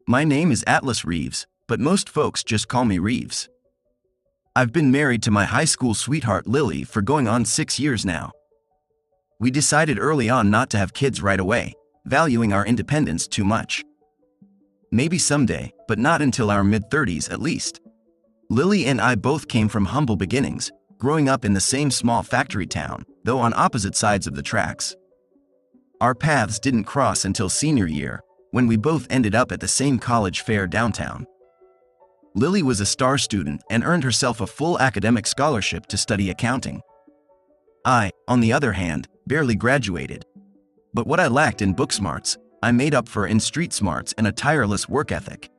My name is Atlas Reeves, but most folks just call me Reeves. I've been married to my high school sweetheart Lily for going on 6 years now. We decided early on not to have kids right away, valuing our independence too much. Maybe someday, but not until our mid-30s at least. Lily and I both came from humble beginnings, growing up in the same small factory town, though on opposite sides of the tracks. Our paths didn't cross until senior year, when we both ended up at the same college fair downtown. Lily was a star student and earned herself a full academic scholarship to study accounting. I, on the other hand, barely graduated. But what I lacked in book smarts, I made up for in street smarts and a tireless work ethic.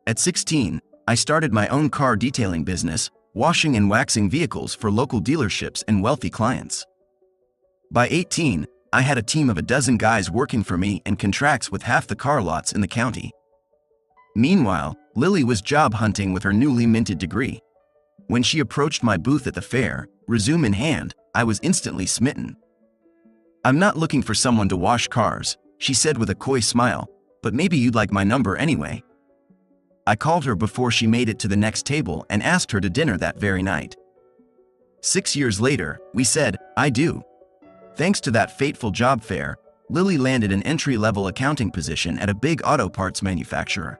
At 16, I started my own car detailing business, washing and waxing vehicles for local dealerships and wealthy clients. By 18, I had a team of a dozen guys working for me and contracts with half the car lots in the county. Meanwhile, Lily was job hunting with her newly minted degree. When she approached my booth at the fair, resume in hand, I was instantly smitten. "I'm not looking for someone to wash cars," she said with a coy smile, "but maybe you'd like my number anyway." I called her before she made it to the next table and asked her to dinner that very night. 6 years later, we said, "I do." Thanks to that fateful job fair, Lily landed an entry-level accounting position at a big auto parts manufacturer.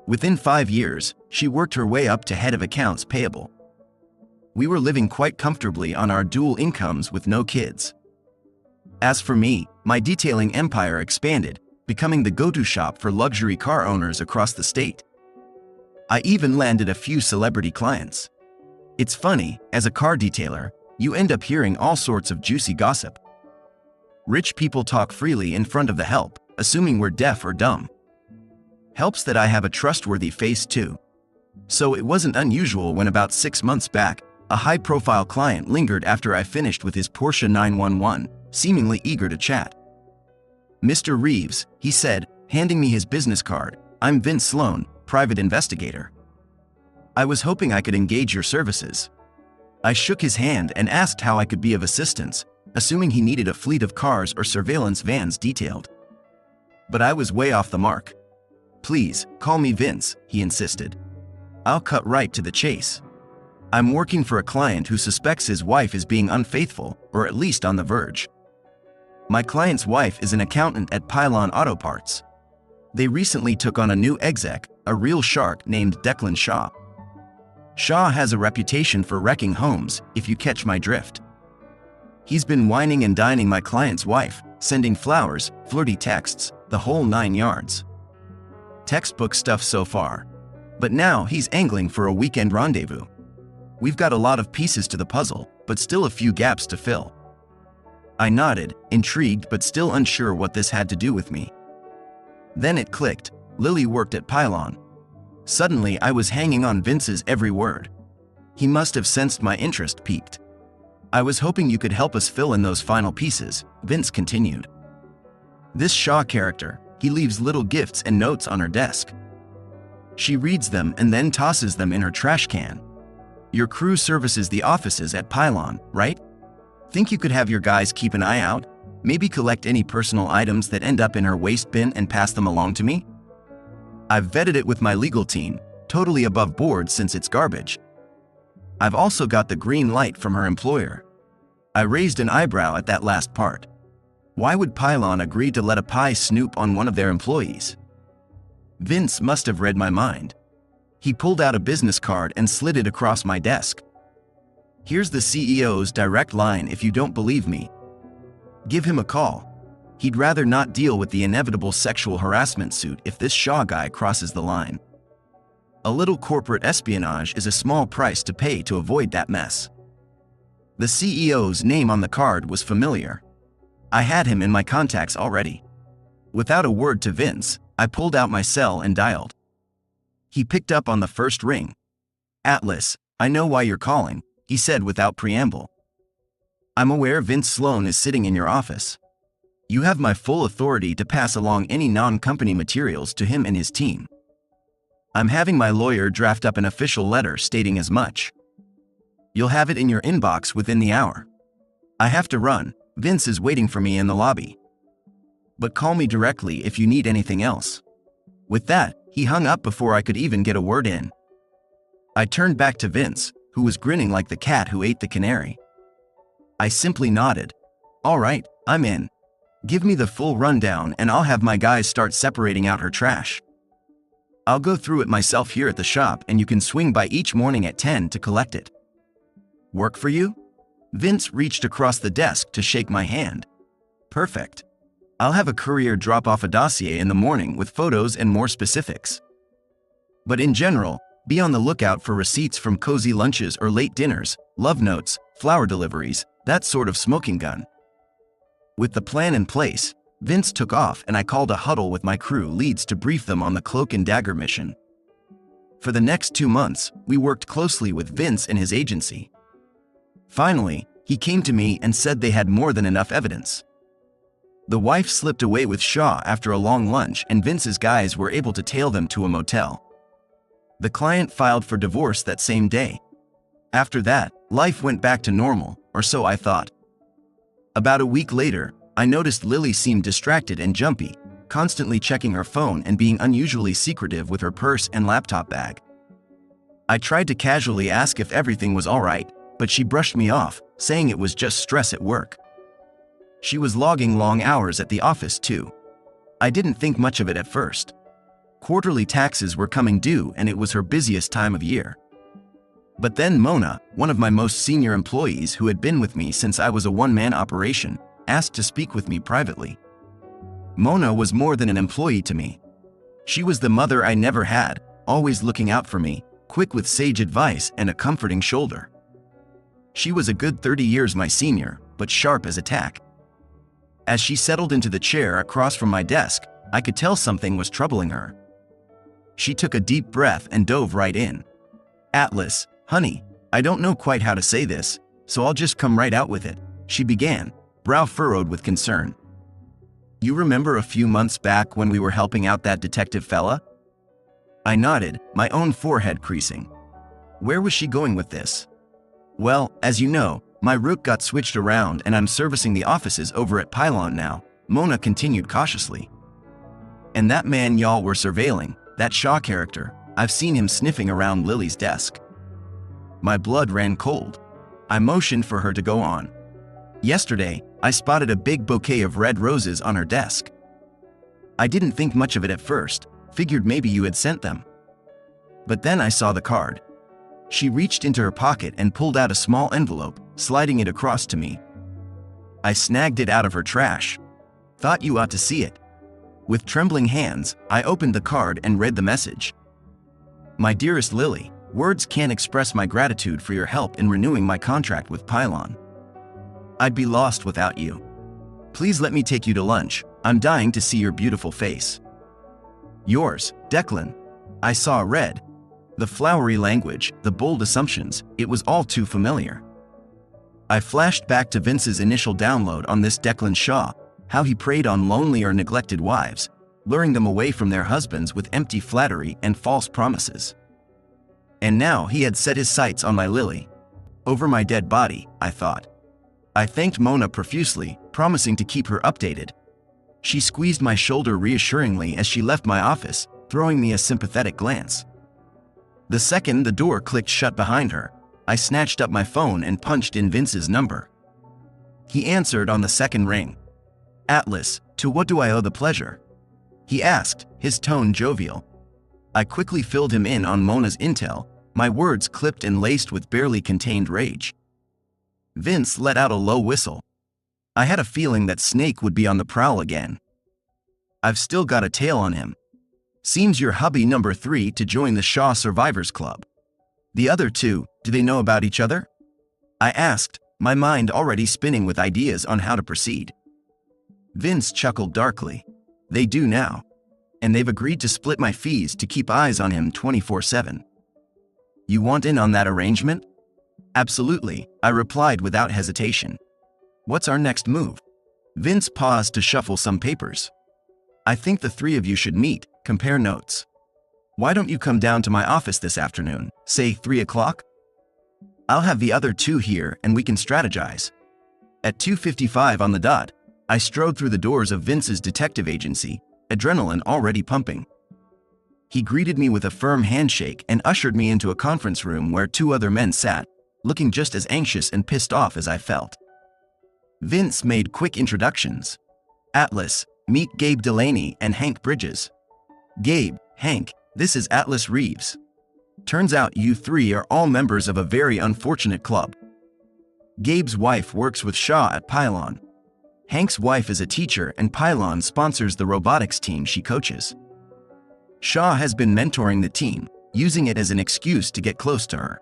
Within 5 years, she worked her way up to head of accounts payable. We were living quite comfortably on our dual incomes with no kids. As for me, my detailing empire expanded, becoming the go-to shop for luxury car owners across the state. I even landed a few celebrity clients. It's funny, as a car detailer, you end up hearing all sorts of juicy gossip. Rich people talk freely in front of the help, assuming we're deaf or dumb. Helps that I have a trustworthy face too. So it wasn't unusual when about 6 months back, a high-profile client lingered after I finished with his Porsche 911, seemingly eager to chat. "Mr. Reeves," he said, handing me his business card, "I'm Vince Sloan, private investigator. I was hoping I could engage your services." I shook his hand and asked how I could be of assistance, assuming he needed a fleet of cars or surveillance vans detailed. But I was way off the mark. "Please, call me Vince," he insisted. "I'll cut right to the chase. I'm working for a client who suspects his wife is being unfaithful, or at least on the verge. My client's wife is an accountant at Pylon Auto Parts. They recently took on a new exec, a real shark named Declan Shaw. Shaw has a reputation for wrecking homes, if you catch my drift. He's been whining and dining my client's wife, sending flowers, flirty texts, the whole 9 yards. Textbook stuff so far. But now he's angling for a weekend rendezvous. We've got a lot of pieces to the puzzle, but still a few gaps to fill." I nodded, intrigued but still unsure what this had to do with me. Then it clicked. Lily worked at Pylon. Suddenly I was hanging on Vince's every word. He must have sensed my interest piqued. "I was hoping you could help us fill in those final pieces," Vince continued. "This Shaw character, he leaves little gifts and notes on her desk. She reads them and then tosses them in her trash can. Your crew services the offices at Pylon, right? Think you could have your guys keep an eye out? Maybe collect any personal items that end up in her waste bin and pass them along to me? I've vetted it with my legal team, totally above board since it's garbage. I've also got the green light from her employer." I raised an eyebrow at that last part. Why would Pylon agree to let a pie snoop on one of their employees? Vince must have read my mind. He pulled out a business card and slid it across my desk. "Here's the CEO's direct line if you don't believe me. Give him a call. He'd rather not deal with the inevitable sexual harassment suit if this Shaw guy crosses the line. A little corporate espionage is a small price to pay to avoid that mess." The CEO's name on the card was familiar. I had him in my contacts already. Without a word to Vince, I pulled out my cell and dialed. He picked up on the first ring. "Atlas, I know why you're calling," he said without preamble. "I'm aware Vince Sloan is sitting in your office. You have my full authority to pass along any non-company materials to him and his team. I'm having my lawyer draft up an official letter stating as much. You'll have it in your inbox within the hour. I have to run. Vince is waiting for me in the lobby. But call me directly if you need anything else." With that, he hung up before I could even get a word in. I turned back to Vince, who was grinning like the cat who ate the canary. I simply nodded. All right, I'm in. Give me the full rundown and I'll have my guys start separating out her trash. I'll go through it myself here at the shop and you can swing by each morning at 10 to collect it. Work for you? Vince reached across the desk to shake my hand. Perfect. I'll have a courier drop off a dossier in the morning with photos and more specifics. But in general, be on the lookout for receipts from cozy lunches or late dinners, love notes, flower deliveries, that sort of smoking gun. With the plan in place, Vince took off and I called a huddle with my crew leads to brief them on the cloak and dagger mission. For the next 2 months, we worked closely with Vince and his agency. Finally, he came to me and said they had more than enough evidence. The wife slipped away with Shaw after a long lunch and Vince's guys were able to tail them to a motel. The client filed for divorce that same day. After that, life went back to normal, or so I thought. About a week later, I noticed Lily seemed distracted and jumpy, constantly checking her phone and being unusually secretive with her purse and laptop bag. I tried to casually ask if everything was all right, but she brushed me off, saying it was just stress at work. She was logging long hours at the office too. I didn't think much of it at first. Quarterly taxes were coming due and it was her busiest time of year. But then Mona, one of my most senior employees who had been with me since I was a one-man operation, asked to speak with me privately. Mona was more than an employee to me. She was the mother I never had, always looking out for me, quick with sage advice and a comforting shoulder. She was a good 30 years my senior, but sharp as a tack. As she settled into the chair across from my desk, I could tell something was troubling her. She took a deep breath and dove right in. Atlas, honey, I don't know quite how to say this, so I'll just come right out with it, she began, brow furrowed with concern. You remember a few months back when we were helping out that detective fella? I nodded, my own forehead creasing. Where was she going with this? Well, as you know, my route got switched around and I'm servicing the offices over at Pylon now, Mona continued cautiously. And that man y'all were surveilling, that Shaw character, I've seen him sniffing around Lily's desk. My blood ran cold. I motioned for her to go on. Yesterday, I spotted a big bouquet of red roses on her desk. I didn't think much of it at first, figured maybe you had sent them. But then I saw the card. She reached into her pocket and pulled out a small envelope, sliding it across to me. I snagged it out of her trash. Thought you ought to see it. With trembling hands, I opened the card and read the message. My dearest Lily, words can't express my gratitude for your help in renewing my contract with Pylon. I'd be lost without you. Please let me take you to lunch. I'm dying to see your beautiful face. Yours, Declan. I saw red. The flowery language, the bold assumptions, it was all too familiar. I flashed back to Vince's initial download on this Declan Shaw, how he preyed on lonely or neglected wives, luring them away from their husbands with empty flattery and false promises. And now he had set his sights on my Lily. Over my dead body, I thought. I thanked Mona profusely, promising to keep her updated. She squeezed my shoulder reassuringly as she left my office, throwing me a sympathetic glance. The second the door clicked shut behind her, I snatched up my phone and punched in Vince's number. He answered on the second ring. Atlas, to what do I owe the pleasure? He asked, his tone jovial. I quickly filled him in on Mona's intel, my words clipped and laced with barely contained rage. Vince let out a low whistle. I had a feeling that Snake would be on the prowl again. I've still got a tail on him. Seems you're hubby number 3 to join the Shaw Survivors Club. The other two, do they know about each other? I asked, my mind already spinning with ideas on how to proceed. Vince chuckled darkly. They do now. And they've agreed to split my fees to keep eyes on him 24/7. You want in on that arrangement? Absolutely, I replied without hesitation. What's our next move? Vince paused to shuffle some papers. I think the three of you should meet, compare notes. Why don't you come down to my office this afternoon, say 3 o'clock? I'll have the other two here and we can strategize. At 2:55 on the dot, I strode through the doors of Vince's detective agency, adrenaline already pumping. He greeted me with a firm handshake and ushered me into a conference room where two other men sat, looking just as anxious and pissed off as I felt. Vince made quick introductions. Atlas, meet Gabe Delaney and Hank Bridges. Gabe, Hank, this is Atlas Reeves. Turns out you three are all members of a very unfortunate club. Gabe's wife works with Shaw at Pylon. Hank's wife is a teacher and Pylon sponsors the robotics team she coaches. Shaw has been mentoring the team, using it as an excuse to get close to her.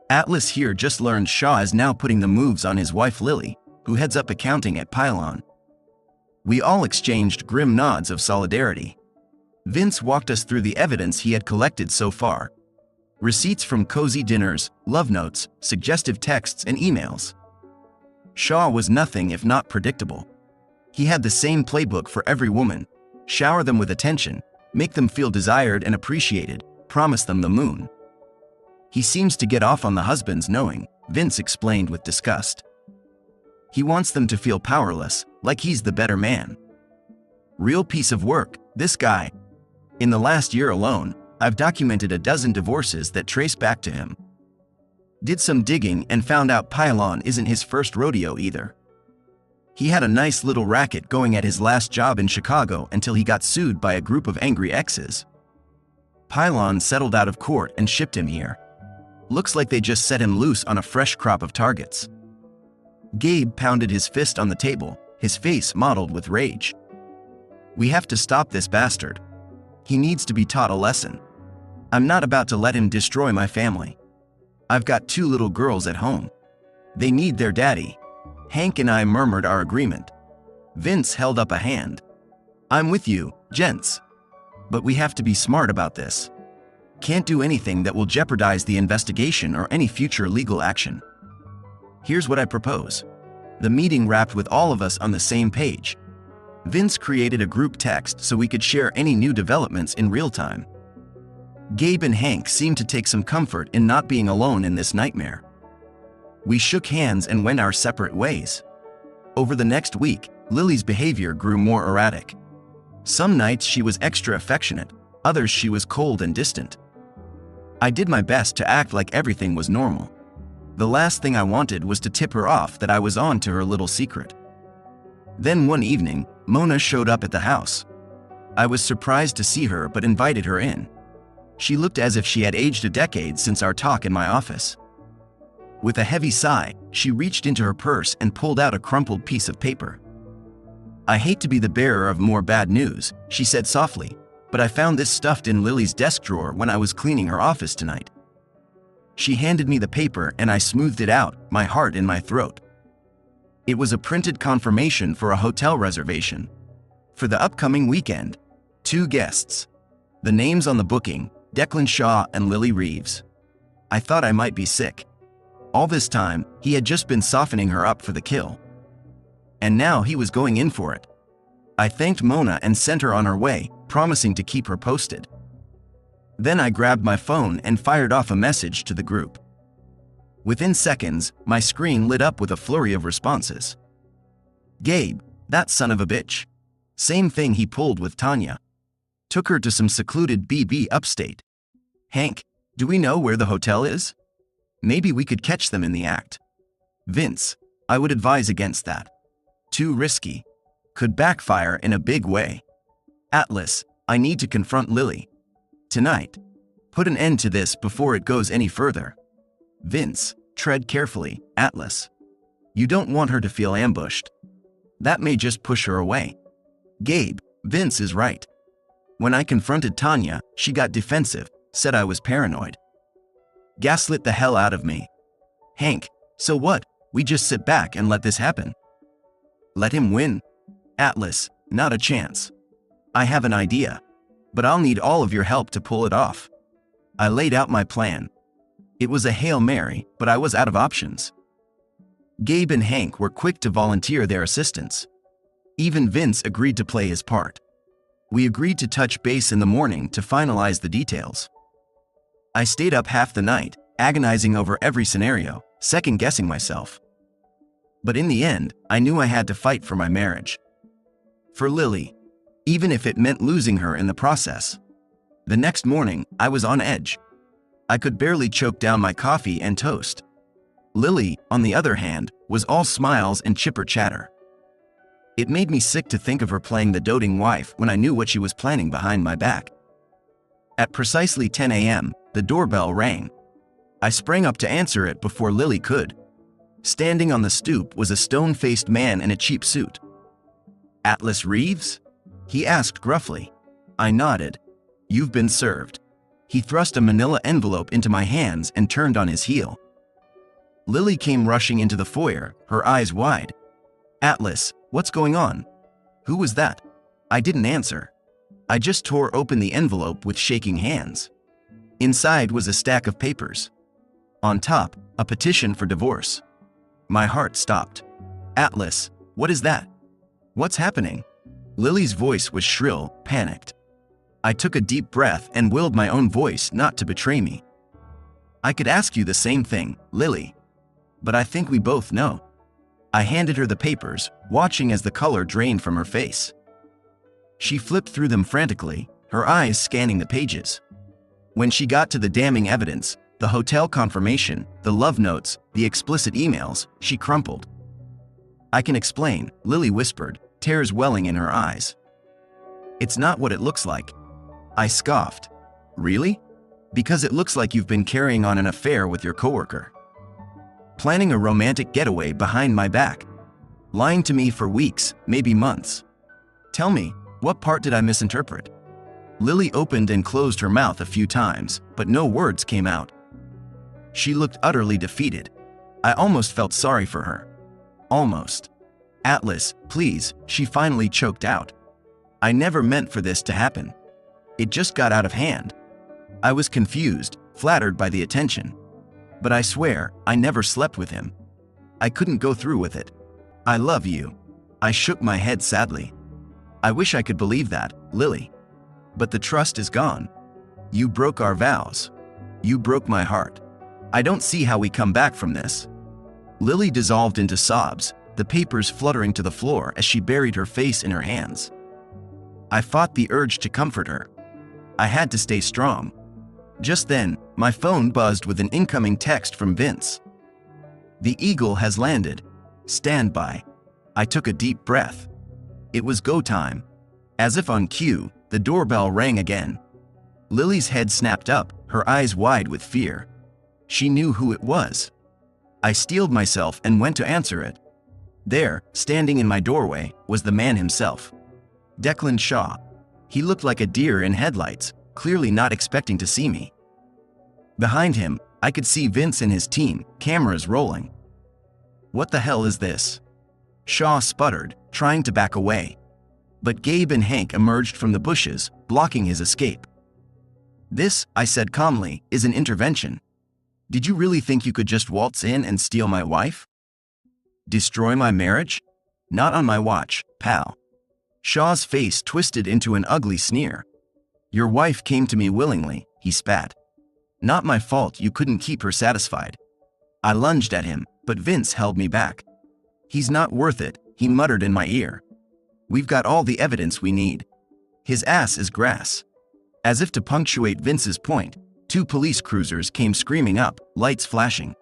Atlas here just learned Shaw is now putting the moves on his wife Lily, who heads up accounting at Pylon. We all exchanged grim nods of solidarity. Vince walked us through the evidence he had collected so far. Receipts from cozy dinners, love notes, suggestive texts, and emails. Shaw was nothing if not predictable. He had the same playbook for every woman: shower them with attention, make them feel desired and appreciated, promise them the moon. He seems to get off on the husbands knowing, Vince explained with disgust. He wants them to feel powerless, like he's the better man. Real piece of work, this guy. In the last year alone, I've documented a dozen divorces that trace back to him. Did some digging and found out Pylon isn't his first rodeo either. He had a nice little racket going at his last job in Chicago until he got sued by a group of angry exes. Pylon settled out of court and shipped him here. Looks like they just set him loose on a fresh crop of targets. Gabe pounded his fist on the table, his face mottled with rage. We have to stop this bastard. He needs to be taught a lesson. I'm not about to let him destroy my family. I've got 2 little girls at home. They need their daddy. Hank and I murmured our agreement. Vince held up a hand. I'm with you, gents. But we have to be smart about this. Can't do anything that will jeopardize the investigation or any future legal action. Here's what I propose. The meeting wrapped with all of us on the same page. Vince created a group text so we could share any new developments in real time. Gabe and Hank seemed to take some comfort in not being alone in this nightmare. We shook hands and went our separate ways. Over the next week, Lily's behavior grew more erratic. Some nights she was extra affectionate, others she was cold and distant. I did my best to act like everything was normal. The last thing I wanted was to tip her off that I was on to her little secret. Then one evening, Mona showed up at the house. I was surprised to see her but invited her in. She looked as if she had aged a decade since our talk in my office. With a heavy sigh, she reached into her purse and pulled out a crumpled piece of paper. I hate to be the bearer of more bad news, she said softly, but I found this stuffed in Lily's desk drawer when I was cleaning her office tonight. She handed me the paper and I smoothed it out, my heart in my throat. It was a printed confirmation for a hotel reservation. For the upcoming weekend. 2 guests. The names on the booking, Declan Shaw and Lily Reeves. I thought I might be sick. All this time, he had just been softening her up for the kill. And now he was going in for it. I thanked Mona and sent her on her way, promising to keep her posted. Then I grabbed my phone and fired off a message to the group. Within seconds, my screen lit up with a flurry of responses. Gabe, that son of a bitch. Same thing he pulled with Tanya. Took her to some secluded BB upstate. Hank, do we know where the hotel is? Maybe we could catch them in the act. Vince, I would advise against that. Too risky. Could backfire in a big way. Atlas, I need to confront Lily. Tonight. Put an end to this before it goes any further. Vince, tread carefully, Atlas. You don't want her to feel ambushed. That may just push her away. Gabe, Vince is right. When I confronted Tanya, she got defensive, said I was paranoid. Gaslit the hell out of me. Hank, so what? We just sit back and let this happen. Let him win? Atlas, not a chance. I have an idea, but I'll need all of your help to pull it off. I laid out my plan. It was a Hail Mary, but I was out of options. Gabe and Hank were quick to volunteer their assistance. Even Vince agreed to play his part. We agreed to touch base in the morning to finalize the details. I stayed up half the night, agonizing over every scenario, second-guessing myself. But in the end, I knew I had to fight for my marriage. For Lily, even if it meant losing her in the process. The next morning, I was on edge. I could barely choke down my coffee and toast. Lily, on the other hand, was all smiles and chipper chatter. It made me sick to think of her playing the doting wife when I knew what she was planning behind my back. At precisely 10 a.m., the doorbell rang. I sprang up to answer it before Lily could. Standing on the stoop was a stone-faced man in a cheap suit. "Atlas Reeves?" he asked gruffly. I nodded. "You've been served." He thrust a manila envelope into my hands and turned on his heel. Lily came rushing into the foyer, her eyes wide. "Atlas, what's going on? Who was that?" I didn't answer. I just tore open the envelope with shaking hands. Inside was a stack of papers. On top, a petition for divorce. My heart stopped. "Atlas, what is that? What's happening?" Lily's voice was shrill, panicked. I took a deep breath and willed my own voice not to betray me. "I could ask you the same thing, Lily. But I think we both know." I handed her the papers, watching as the color drained from her face. She flipped through them frantically, her eyes scanning the pages. When she got to the damning evidence, the hotel confirmation, the love notes, the explicit emails, she crumpled. "I can explain," Lily whispered, tears welling in her eyes. "It's not what it looks like." I scoffed. "Really? Because it looks like you've been carrying on an affair with your coworker. Planning a romantic getaway behind my back. Lying to me for weeks, maybe months. Tell me, what part did I misinterpret?" Lily opened and closed her mouth a few times, but no words came out. She looked utterly defeated. I almost felt sorry for her. Almost. "Atlas, please," she finally choked out. "I never meant for this to happen. It just got out of hand." I was confused, flattered by the attention. But I swear, I never slept with him. I couldn't go through with it. "I love you." I shook my head sadly. "I wish I could believe that, Lily. But the trust is gone. You broke our vows. You broke my heart. I don't see how we come back from this." Lily dissolved into sobs, the papers fluttering to the floor as she buried her face in her hands. I fought the urge to comfort her. I had to stay strong. Just then, my phone buzzed with an incoming text from Vince. "The Eagle has landed. Stand by." I took a deep breath. It was go time. As if on cue, the doorbell rang again. Lily's head snapped up, her eyes wide with fear. She knew who it was. I steeled myself and went to answer it. There, standing in my doorway, was the man himself. Declan Shaw. He looked like a deer in headlights, clearly not expecting to see me. Behind him, I could see Vince and his team, cameras rolling. "What the hell is this?" Shaw sputtered, trying to back away. But Gabe and Hank emerged from the bushes, blocking his escape. "This," I said calmly, "is an intervention. Did you really think you could just waltz in and steal my wife? Destroy my marriage? Not on my watch, pal." Shaw's face twisted into an ugly sneer. "Your wife came to me willingly," he spat. "Not my fault you couldn't keep her satisfied." I lunged at him, but Vince held me back. "He's not worth it," he muttered in my ear. "We've got all the evidence we need. His ass is grass." As if to punctuate Vince's point, 2 police cruisers came screaming up, lights flashing.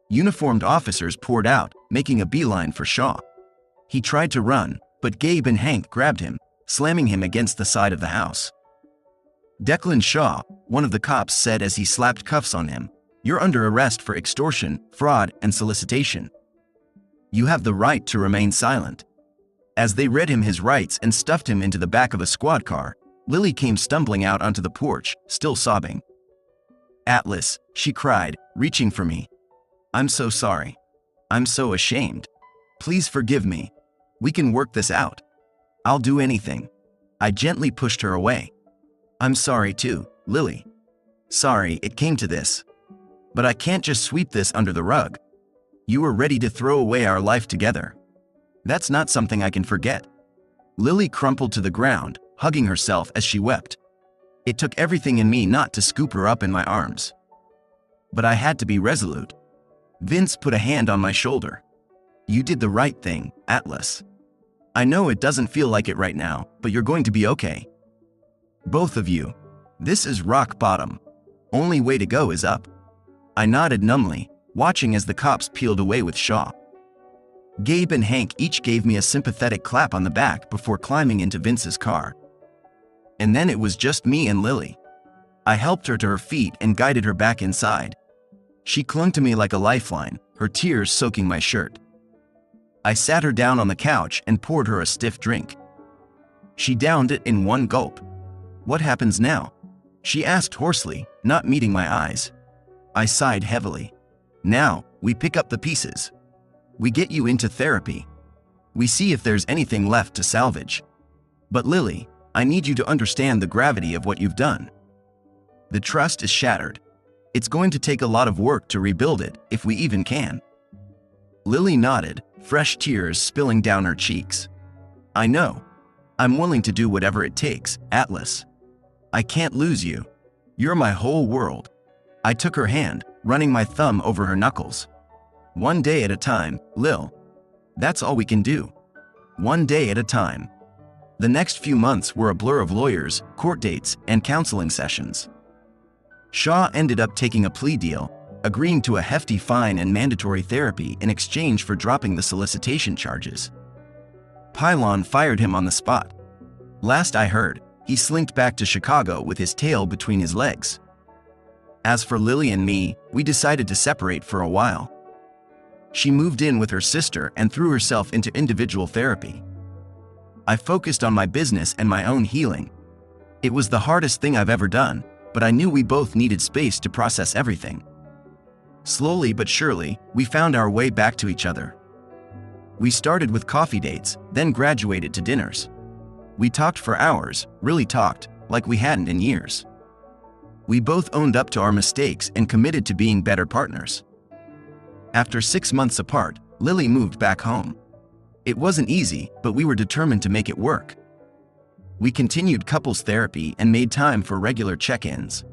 Uniformed officers poured out, making a beeline for Shaw. He tried to run, but Gabe and Hank grabbed him, slamming him against the side of the house. "Declan Shaw," one of the cops said as he slapped cuffs on him, "you're under arrest for extortion, fraud, and solicitation. You have the right to remain silent." As they read him his rights and stuffed him into the back of a squad car, Lily came stumbling out onto the porch, still sobbing. "Atlas," she cried, reaching for me. "I'm so sorry. I'm so ashamed. Please forgive me. We can work this out. I'll do anything." I gently pushed her away. "I'm sorry too, Lily. Sorry it came to this. But I can't just sweep this under the rug. You were ready to throw away our life together. That's not something I can forget." Lily crumpled to the ground, hugging herself as she wept. It took everything in me not to scoop her up in my arms. But I had to be resolute. Vince put a hand on my shoulder. "You did the right thing, Atlas. I know it doesn't feel like it right now, but you're going to be okay. Both of you." This is rock bottom. Only way to go is up. I nodded numbly, watching as the cops peeled away with Shaw. Gabe and Hank each gave me a sympathetic clap on the back before climbing into Vince's car. And then it was just me and Lily. I helped her to her feet and guided her back inside. She clung to me like a lifeline, her tears soaking my shirt. I sat her down on the couch and poured her a stiff drink. She downed it in one gulp. "What happens now?" she asked hoarsely, not meeting my eyes. I sighed heavily. "Now, we pick up the pieces. We get you into therapy. We see if there's anything left to salvage. But Lily, I need you to understand the gravity of what you've done. The trust is shattered. It's going to take a lot of work to rebuild it, if we even can." Lily nodded, fresh tears spilling down her cheeks. "I know. I'm willing to do whatever it takes, Atlas. I can't lose you. You're my whole world." I took her hand, running my thumb over her knuckles. "One day at a time, Lil. That's all we can do. One day at a time." The next few months were a blur of lawyers, court dates, and counseling sessions. Shaw ended up taking a plea deal, agreeing to a hefty fine and mandatory therapy in exchange for dropping the solicitation charges. Pylon fired him on the spot. Last I heard, he slinked back to Chicago with his tail between his legs. As for Lily and me, we decided to separate for a while. She moved in with her sister and threw herself into individual therapy. I focused on my business and my own healing. It was the hardest thing I've ever done, but I knew we both needed space to process everything. Slowly but surely, we found our way back to each other. We started with coffee dates, then graduated to dinners. We talked for hours, really talked, like we hadn't in years. We both owned up to our mistakes and committed to being better partners. After 6 months apart, Lily moved back home. It wasn't easy, but we were determined to make it work. We continued couples therapy and made time for regular check-ins.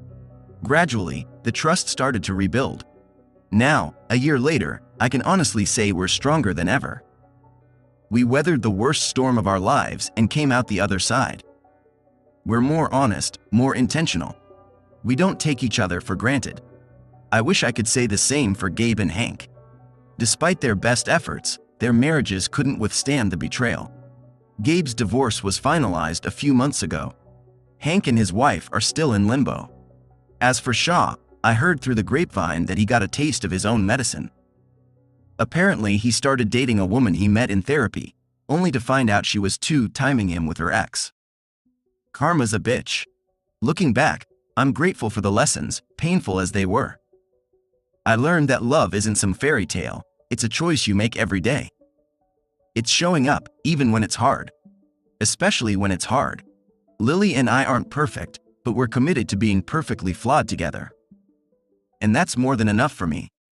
Gradually, the trust started to rebuild. Now, a year later, I can honestly say we're stronger than ever. We weathered the worst storm of our lives and came out the other side. We're more honest, more intentional. We don't take each other for granted. I wish I could say the same for Gabe and Hank. Despite their best efforts, their marriages couldn't withstand the betrayal. Gabe's divorce was finalized a few months ago. Hank and his wife are still in limbo. As for Shaw, I heard through the grapevine that he got a taste of his own medicine. Apparently, he started dating a woman he met in therapy, only to find out she was timing him with her ex. Karma's a bitch. Looking back, I'm grateful for the lessons, painful as they were. I learned that love isn't some fairy tale, it's a choice you make every day. It's showing up, even when it's hard. Especially when it's hard. Lily and I aren't perfect, but we're committed to being perfectly flawed together. And that's more than enough for me.